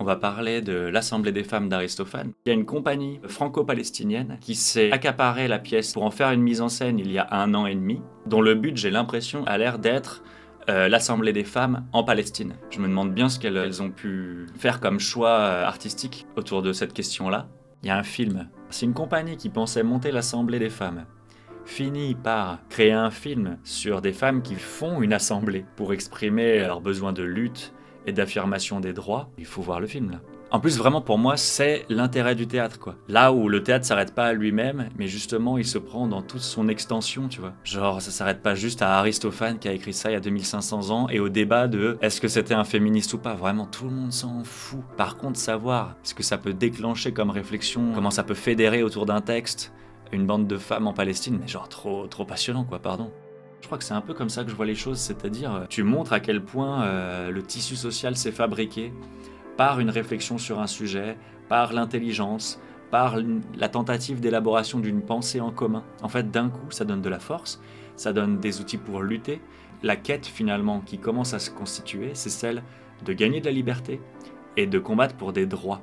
va parler de l'Assemblée des femmes d'Aristophane. Il y a une compagnie franco-palestinienne qui s'est accaparé la pièce pour en faire une mise en scène il y a 1 an et demi, dont le but, j'ai l'impression, a l'air d'être l'Assemblée des femmes en Palestine. Je me demande bien ce qu'elles ont pu faire comme choix artistique autour de cette question-là. Il y a un film. C'est une compagnie qui pensait monter l'Assemblée des femmes, finit par créer un film sur des femmes qui font une assemblée pour exprimer leurs besoins de lutte et d'affirmation des droits. Il faut voir le film là. En plus, vraiment pour moi, c'est l'intérêt du théâtre, quoi. Là où le théâtre s'arrête pas à lui-même, mais justement il se prend dans toute son extension, tu vois. Genre, ça s'arrête pas juste à Aristophane qui a écrit ça il y a 2500 ans et au débat de est-ce que c'était un féministe ou pas. Vraiment, tout le monde s'en fout. Par contre, savoir ce que ça peut déclencher comme réflexion, comment ça peut fédérer autour d'un texte une bande de femmes en Palestine, mais genre trop passionnant, quoi, pardon. Je crois que c'est un peu comme ça que je vois les choses, c'est-à-dire tu montres à quel point le tissu social s'est fabriqué par une réflexion sur un sujet, par l'intelligence, par la tentative d'élaboration d'une pensée en commun. En fait, d'un coup, ça donne de la force, ça donne des outils pour lutter. La quête, finalement, qui commence à se constituer, c'est celle de gagner de la liberté et de combattre pour des droits.